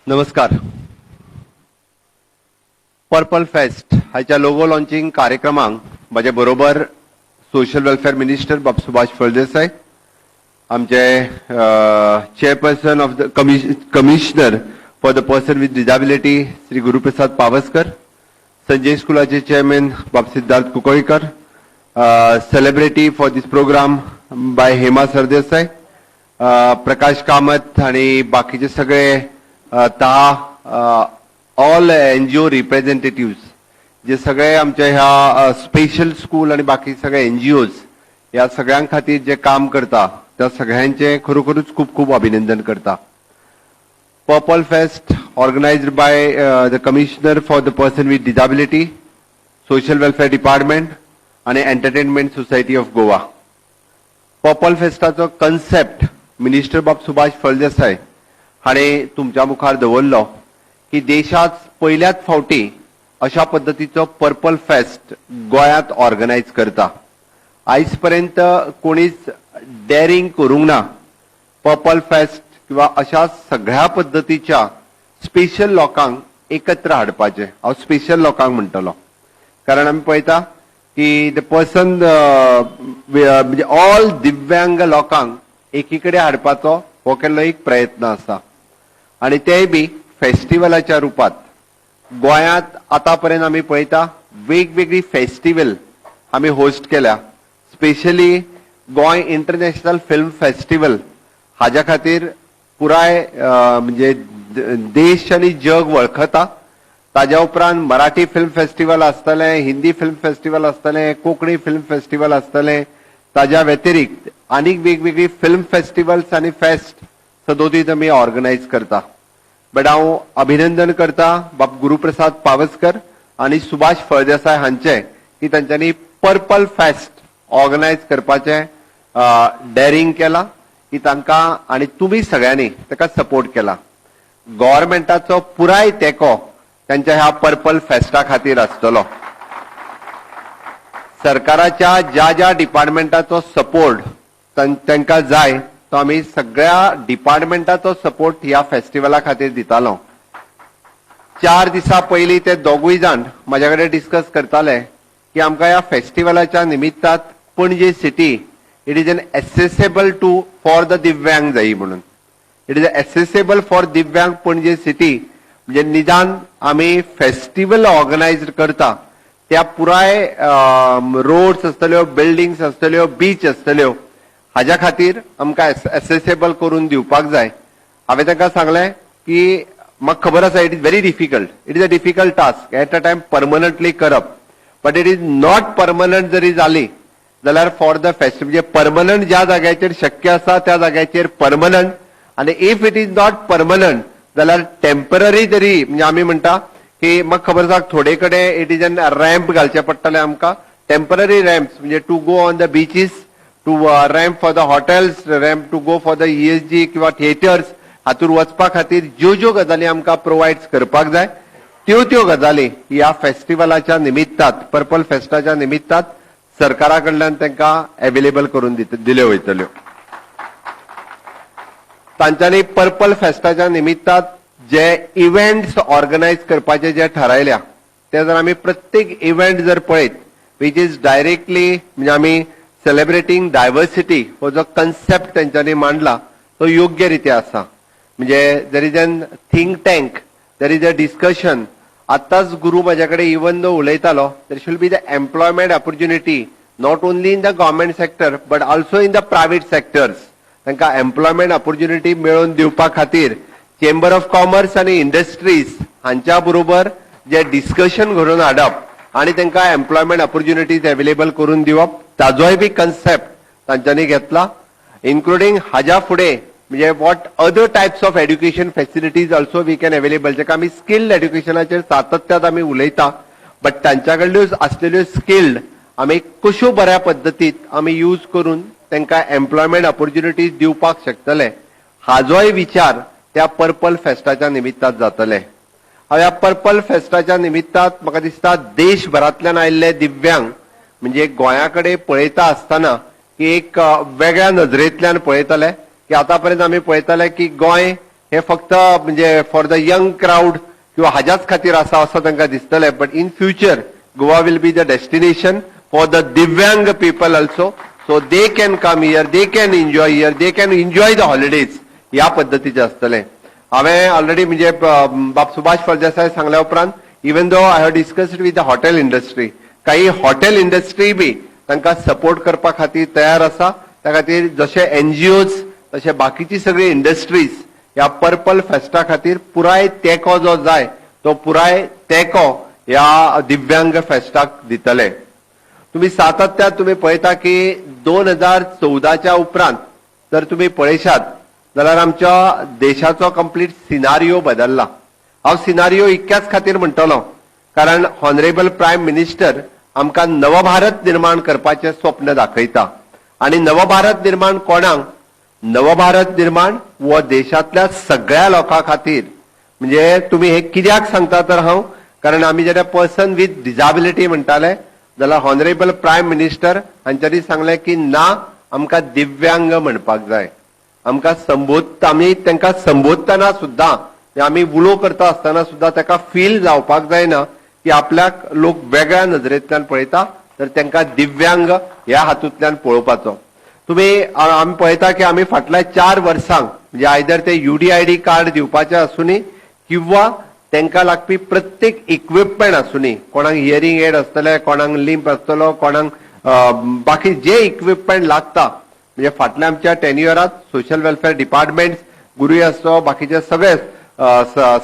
नमस्कार. Purple fest हाच्या logo launching कार्यक्रमांक माझ्या बरोबर सोशल वेलफेअर मिनिस्टर बाब सुभाष फळदेसाय, आमचे chairperson of the commissioner for the person with disability Shri Guruprasad Pawaskar, Sanjay स्कूलाचे चेअरमॅन बाब Siddharth Kunkalkar, celebrity for this program by Hema Sardesai, Prakash Kamat आणि बाकीचे सगळे ऑल एनजीओ रिप्रेझेंटेटिव्ह जे सगळे आमच्या ह्या स्पेशल स्कूल आणि बाकी सगळे एनजीओज या सगळ्यां खातीर जे काम करता त्या सगळ्यांचे खरोखरूच खूप खूप अभिनंदन करता. Purple fest organised by the commissioner for the person with disability, social welfare department आणि entertainment society of Goa. Purple फेस्टाचो कन्सेप्ट मिनिस्टर बाब सुभाष फळदेसाय हाणे तुमच्या मुखार दवरलो की देशात पहिल्याच फावटी अशा पद्धतीचो पर्पल फेस्ट गोयात ऑर्गनायज करता. आयज पर्यंत कोणीच डेअरिंग करूंक ना पर्पल फेस्ट किंवा अशा सगळ्या पद्धतीच्या स्पेशल लोकांक एकत्र हाडपाचे. हांव स्पेशल लोकांक म्हणटलो कारण आमी पळयता की द पर्सन म्हणजे ऑल दिव्यांग लोकांक एकीकडे हाडपाचो हो केल्लो एक प्रयत्न आसा आणि तेय बी फेस्टिवलाच्या रुपात. गोंयांत आतापर्यंत आमी पळयता वेगवेगळी फेस्टिवल आमी होस्ट केल्या. Specially Goa international film festival हाज्या खातीर पुराय म्हणजे देश आनी जग वळखता. ताज्या उपरांत मराठी फिल्म फेस्टिवल आसतलें, हिंदी फिल्म फेस्टिवल आसतलें, कोंकणी फिल्म फेस्टिवल आसतलें. ताज्या व्यतिरिक्त आनीक वेगवेगळी फिल्म फेस्टिवल्स आनी फेस्ट सदोदीत आमी ऑर्गनायज करता. बट हांव अभिनंदन करता बाब गुरुप्रसाद पावसकर आणि सुभाष फळदेसाय हांचे की तांच्यांनी पर्पल फेस्ट ऑर्गनायज करपाचे डेअरिंग केला की तांकां आणि तुम्ही सगळ्यांनी ताका सपोर्ट केला. गव्हर्नमेंटाचो पुराय तेंको त्यांच्या ह्या पर्पल फेस्टा खातीर आसतलो. सरकाराच्या ज्या ज्या डिपार्टमेंटाचो सपोर्ट तांकां जाय तो आम्ही सगळ्या डिपार्टमेंटाचो सपोर्ट ह्या फेस्टिवला खातीर दितालो. 4 दिसां पयलीं ते दोगूय जाण म्हाज्या कडेन डिस्कस करताले की आमकां ह्या फेस्टिवलाच्या निमित्तात Panaji city it is an accessible to for the divyang जायी म्हणून. इट इज एसेसेबल फॉर दिव्यांग पणजे सिटी म्हणजे निदान आमी फेस्टिवल ऑर्गनायज करता त्या पुराय रोड्स आसतल्यो, बिल्डिंग्स आसतल्यो, बीच आसतल्यो हाज्या खातीर आमकां एसेसेबल करून दिवपाक जाय. हांवें तांकां सांगलें की म्हाका खबर आसा it is very difficult, it is a difficult task at a time permanently करप. But it is not permanent जरी जाली जाल्यार फॉर द फेस्ट म्हणजे परमनंट ज्या जाग्याचेर शक्य आसा त्या जाग्याचेर परमनंट आणि if it is not permanent जाल्यार टेम्पररी तरी म्हणजे आमी म्हणटा की म्हाका खबर आसा थोडे कडेन इट इज एन रॅम्प घालचे पडटले आमकां. टेम्पररी रॅम्प्स म्हणजे to go on the beaches, to ramp for the hotels, ramp to go for the ESG किंवा थिएटर्स हातूर वचपा खातीर ज्यो ज्यो गजाली आमकां प्रोवायड करपाक जाय त्यो गजाली ह्या फेस्टिवलाच्या निमित्तात पर्पल फेस्टाच्या निमित्तात सरकारा कडल्यान तांकां अवेलेबल करून दिल्यो वयतल्यो. तांच्यांनी पर्पल फेस्टाच्या निमित्तात जे इव्हेंट्स ऑर्गनायज करपाचे जे ठरयल्या ते जर आमी प्रत्येक इव्हेंट जर पळयत विच इज डायरेक्टली म्हणजे आमी सेलिब्रेटिंग डायव्हर्सिटी हो जो कन्सेप्ट त्यांच्यानी मांडला तो योग्य रित्या आसा. म्हणजे there is an think tank, there is a discussion. आताच गुरु माझ्याकडे इवन दो उलयतालो there should be the employment opportunity not only in the government sector but also in the private sectors. तांकां एम्प्लॉयमेंट ऑपॉर्च्युनिटी मेळोवन दिवपा खातीर chamber of commerce आणि industries हांच्या बरोबर जे डिस्कशन घडोवन हाडप आणि तांकां एम्प्लॉयमेंट ऑपॉर्च्युनिटीज अवेलेबल करून दिवप ताजोय बी कन्सेप्ट तांच्यांनी घेतला. इन्क्लुडिंग हाज्या फुडें म्हणजे what other types of education facilities also we can available जेका आमी स्किल्ड एड्युकेशनाचेर सातत्यान आमी उलयता बट तांच्या कडल्यो आसलेल्यो स्किल्ड आमी कश्यो बऱ्या पद्दतीत आमी यूज करून तांकां एम्प्लॉयमेंट ऑपॉर्च्युनिटीज दिवपाक शकतले हाजोय विचार त्या पर्पल फेस्टाच्या निमित्तात जातले. ह्या पर्पल फेस्टाच्या निमित्तात म्हाका दिसता देशभरांतल्यान आयिल्ले दिव्यांग म्हणजे गोंयाकडे पळयता आसतना की एक वेगळ्या नजरेंतल्यान पळयतले की आतापर्यंत आमी पळयताले की गोंय हे फक्त म्हणजे फॉर द यंग क्राऊड किंवा हाज्याच खातीर आसा असं तांकां दिसतलें, but in future Goa will be the destination for the divyang people also, so they can come here, they can enjoy here, they can enjoy the holidays, ह्या पद्दतीचें आसतलें. हांवें ऑलरेडी म्हणजे बाब सुभाष फळदेसाय सांगल्या उपरांत even though I have discussed with the hotel industry, काही hotel industry बी तांकां सपोर्ट करपा खातीर तयार आसा. त्या खातीर जशे एनजीओज तशे बाकीची सगळी इंडस्ट्रीज ह्या पर्पल फेस्टा खातीर पुराय तेंको जो जाय तो पुराय तेंको ह्या दिव्यांग फेस्टाक दितले. तुम्ही सातत्यात तुम्ही पळयता की 2014च्या उपरांत जर तुम्ही पळयशात जाल्यार आमच्या देशाचो कंप्लीट सिनारियो बदलला. हांव सिनारियो इतक्याच खातीर म्हणटलो कारण हॉनरेबल प्रायम मिनिस्टर आमकां नवभारत निर्माण करपाचें स्वप्न दाखयता. आणि नवभारत निर्माण कोणाक? नवभारत निर्माण हो देशातल्या सगळ्या लोकां खातीर. म्हणजे तुम्ही हे कित्याक सांगता तर हांव, कारण आमी जेन्ना पर्सन विथ डिजाबिलिटी म्हणटाले जाल्यार हॉनरेबल प्रायम मिनिस्टर हांच्यांनी सांगलें की ना, आमकां दिव्यांग म्हणपाक जाय. आमकां आमी तांकां संबोधतना सुद्दां आमी उलो करता आसतना सुद्दां ताका फील जावपाक जायना की आपल्याक लोक वेगळ्या नदरेंतल्यान पळयता, तर तांकां दिव्यांग ह्या हातूंतल्यान पळोवपाचो. तुम्ही आमी पळयता की आमी फाटल्या 4 वर्सांक म्हणजे आयदर ते UDID कार्ड दिवपाचें आसुनी किंवा तांकां लागपी प्रत्येक इक्विपमेंट आसुनी, कोणाक हियरिंग एड आसतले, कोणाक लिंप आसतलो, कोणाक बाकी जे इक्विपमेंट लागता, म्हणजे फाटल्या आमच्या टेन्युअरात सोशल वेलफेअर डिपार्टमेंट, गुरुय आसतो, बाकीचे सगळे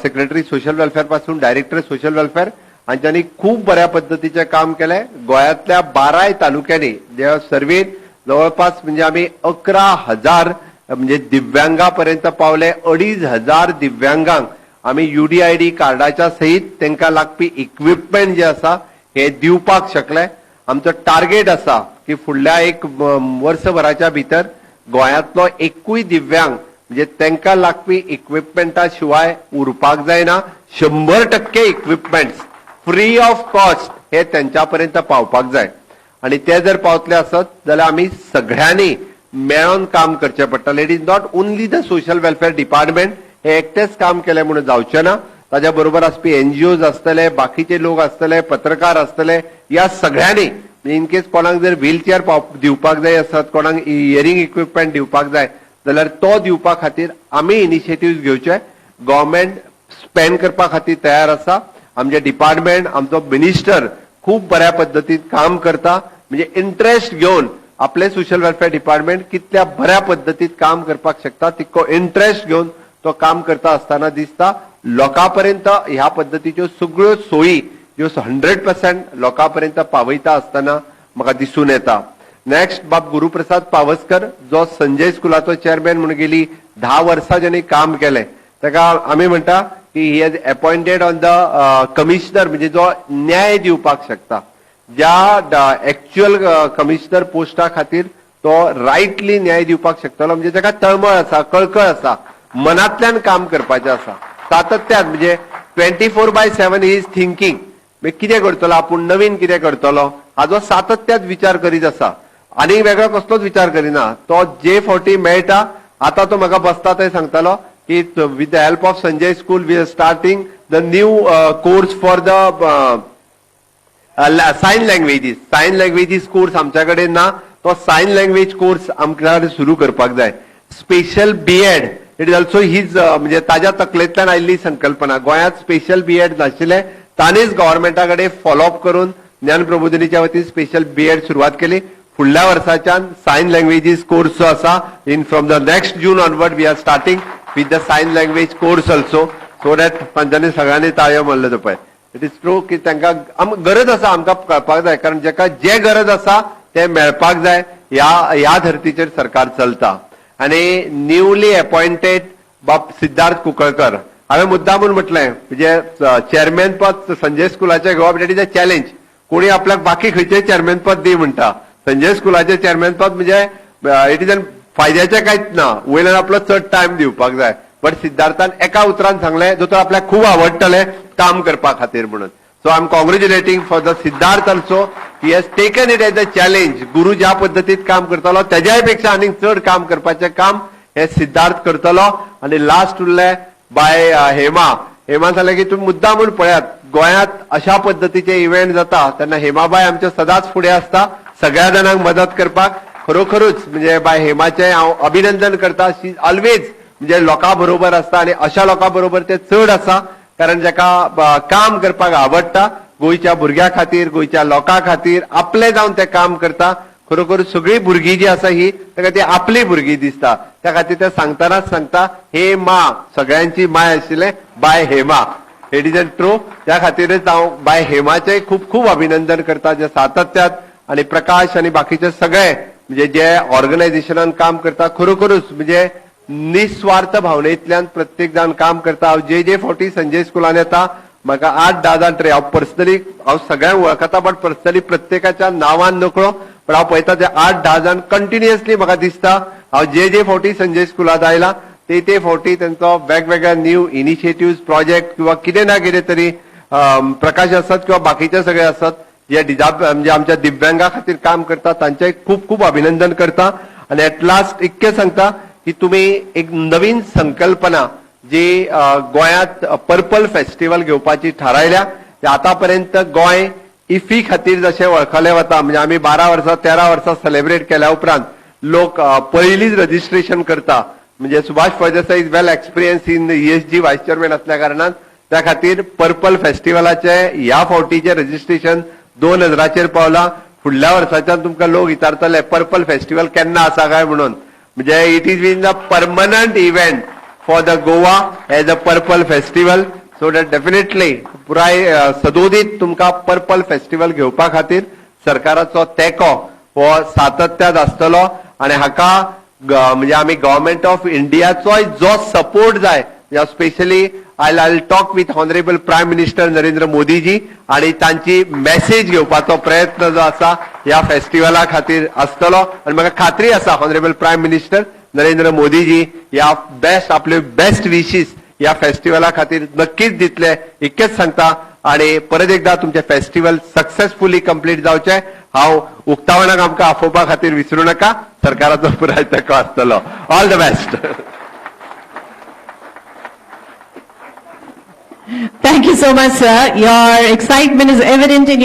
सेक्रेटरी सोशल वेलफेअर पासून डायरेक्टर सोशल वेलफेअर हांच्यांनी खूप बऱ्या पद्धतीचे काम केले. गोंयांतल्या 12 तालुक्यांनी जे सर्वेन जवळपास म्हणजे आमी 11,000 म्हणजे दिव्यांगां पर्यंत पावले. 2,500 दिव्यांगांक आमी UDID कार्डाच्या सहित तांकां लागपी इक्विपमेंट जे आसा हे दिवपाक शकले. आमचो टार्गेट आसा की फुडल्या 1 वर्सभराच्या भितर गोंयांतलो एकूय दिव्यांग म्हणजे तांकां लागपी इक्विपमेंटा शिवाय उरपाक जायना. 100% इक्विपमेंट्स फ्री ऑफ कॉस्ट हे त्यांच्या पर्यंत पावपाक जाय. आणि ते जर पावतले आसत जाल्यार आमी सगळ्यांनी मेळून काम करचें पडटलें. It is not only the social welfare department हे एकटेच काम केलें म्हणून जावचें ना. ताच्या बरोबर आसपी NGOज आसतले, बाकीचे लोक आसतले, पत्रकार आसतले, ह्या सगळ्यांनी इन केस कोणाक जर व्हीलचेअर दिवपाक जाय आसत, कोणाक हियरिंग इक्विपमेंट दिवपाक जाय जाल्यार तो दिवपा खातीर आमी इनिशिएटिव्ह घेवचे. गव्हर्नमेंट स्पेंड करपा खातीर तयार आसा. आमचे डिपार्टमेंट, आमचो मिनिस्टर खूप बऱ्या पद्धतीत काम करता. म्हणजे इंटरेस्ट घेऊन आपले सोशल वेलफेअर डिपार्टमेंट कितल्या बऱ्या पद्धतीत काम करपाक शकता तितको इंटरेस्ट घेऊन तो काम करता असताना दिसता. लोकांपर्यंत ह्या पद्धतीच्यो सगळ्यो सोयी ज्यो 100% लोकांपर्यंत पावयता असताना म्हाका दिसून येता. नेक्स्ट बाब गुरुप्रसाद पावसकर जो संजय स्कुलाचो चेअरमॅन म्हणून गेली 10 वर्सां ज्यांनी काम केलें ताका आमी म्हणटा की he has appointed on the commissioner, म्हणजे जो न्याय दिवपाक शकता. ज्या एक्च्युअल कमिशनर पोस्टा खातीर तो रायटली न्याय दिवपाक शकतलो, म्हणजे ताका तळमळ आसा, कळकळ आसा, मनांतल्यान काम करपाचें आसा. सातत्यान म्हणजे 24/7 ही इज थिंकिंग कितें करतलो आपूण, नवीन कितें करतलो हाजो सातत्यात विचार करीत आसा. आनी वेगळो कसलोच विचार करिना. तो जे फावटी मेळटा, आता तो म्हाका बसता थंय सांगतालो की with the help of Sanjay school we are starting the new course for the sign languages. Sign languages course आमच्या कडेन ना, तो सायन लँग्वेज कोर्स आमच्या सुरू करपाक जाय. Special BEd it is also हीज म्हणजे ताज्या तकलेंतल्यान आयिल्ली संकल्पना. गोंयांत स्पेशल BEd नाशिल्ले, ताणेच गव्हर्नमेंटा कडेन फॉलोअप करून ज्ञान प्रबोधिनीच्या वतीन स्पेशल BEd सुरवात केली. फुडल्या वर्साच्यान सायन लँग्वेजीस कोर्स जो आसा in from the next June onward we are starting with the sign language course also, so that तांच्यांनी सगळ्यांनी ताळयो मारल्यो तो पळय. इट इज ट्रू की तांकां गरज आसा, आमकां कळपाक जाय, कारण जाका जे गरज आसा ते मेळपाक जाय. ह्या धर्तीचेर सरकार चलता. आणि न्यूली अपॉइंटेड बाब सिद्धार्थ कुंकळकर हांवें मुद्दामून म्हटलें म्हणजे चेअरमॅन पद संजय स्कुलाचे घेवप इट इज अ चॅलेंज. कोणी आपल्याक बाकी खंयचेय चेअरमॅन पद दी म्हणटा, संजय स्कुलाचे चेअरमॅन पद म्हणजे इट इज फायद्याचें कांयच ना, वयल्यान आपलो चड टायम दिवपाक जाय. बट सिद्धार्थान एका उतरान सांगलें जो तो आपल्याक खूब आवडटलें काम करपा खातीर म्हणून. So I am congratulating for the Siddharth also, he has taken it as a challenge. Guru ज्या पद्दतीत काम करतालो तेज्याय पेक्षा आनीक चड काम करपाचें काम हे सिद्धार्थ करतलो आणि लास्ट उरले बाय हेमा. हेमा सांगले की तुम्ही मुद्दामून पळयात गोंयांत अशा पद्धतीचे इव्हेंट जाता तेन्ना हेमाबाई आमच्या सदांच फुडें आसता सगळ्या जाणांक मदत करपाक. खरोखरूच म्हणजे बाय हेमाचे हांव अभिनंदन करता. शी ऑलवेज म्हणजे लोकां बरोबर आसता आणि अशा लोकां बरोबर ते चड आसा कारण जाका काम करपाक आवडटा गोंयच्या भुरग्यां खातीर गोंयच्या लोकां खातीर आपले जावन ते काम करता. खरोखर सगळी भुरगीं जी आसा ही ताका ती आपली भुरगीं दिसता त्या खातीर ते सांगतानाच सांगता हे मा सगळ्यांची माय आशिल्ले बाय हेमा. It is true. त्या खातीरच हांव बाय हेमाचे खूप खूप अभिनंदन करता जे सातत्यात आणि प्रकाश आणि बाकीचे सगळे म्हणजे जे ऑर्गनायझेशनान काम करता खरोखरूच म्हणजे निस्वार्थ भावनेंतल्यान प्रत्येक जाण काम करता. हांव जे फावटी संजय स्कुलान येता म्हाका 8-10 जाण तरी हांव पर्सनली हांव सगळ्यांक वळखता बट पर्सनली प्रत्येकाच्या नांवान नकळो पण हांव पळयता ते 8-10 जाण कंटिन्युअसली म्हाका दिसता. हांव जे फावटी संजय स्कुलात आयला ते फावटी त्यांचो वेगवेगळ्या न्यू इनिशिएटिव्ह प्रोजेक्ट किंवा कितें ना कितें तरी प्रकाश आसत किंवा बाकीचे सगळे आसत जे म्हणजे आमच्या दिव्यांगा खातीर काम करता तांचे खूप खूप अभिनंदन करता. आणि एट लास्ट इतकें सांगता की तुम्ही एक नवीन संकल्पना जी गोंयांत पर्पल फेस्टिवल घेवपाची थारायल्या. आतापर्यंत गोंय इफी खातीर जशें वळखले वता म्हणजे आमी 12 वर्सां 13 वर्सां सेलिब्रेट केल्या उपरांत लोक पयलींच रजिस्ट्रेशन करता म्हणजे Subhash Phaldesai is well experience in ESG vice chairman असल्या कारणान त्या खातीर पर्पल फेस्टिवलाचे ह्या फावटीचे रजिस्ट्रेशन 2000 पावला. फुडल्या वर्साच्यान तुमकां लोक विचारतले पर्पल फेस्टिवल केन्ना आसा काय म्हणून म्हणजे it is been the permanent event for the Goa as a purple festival. So that definitely पुराय सदोदीत तुमकां पर्पल फेस्टिवल घेवपा खातीर सरकाराचो तेंको हो सातत्यात आसतलो आणि हाका म्हणजे आमी गव्हर्नमेंट ऑफ इंडियाचोय जो सपोर्ट जाय specially I talk with honourable prime minister Narendra Modiji आणि तांची मेसेज घेवपाचो प्रयत्न जो आसा ह्या फेस्टिवला खातीर आसतलो. आणि म्हाका खात्री आसा honourable prime minister Narendra Modiji ह्या आपले बेस्ट विशीस या फेस्टिवला खातीर नक्कीच दितले इतकेच सांगता. आणि परत एकदा तुमचे फेस्टिवल सक्सेसफुली कंप्लीट जावचे. हांव उक्तावणाक आमकां आफोवपा खातीर विसरूं नाका. सरकाराचो पुराय तेंको आसतलो. All the best. Thank you so much, sir. Your excitement is evident in your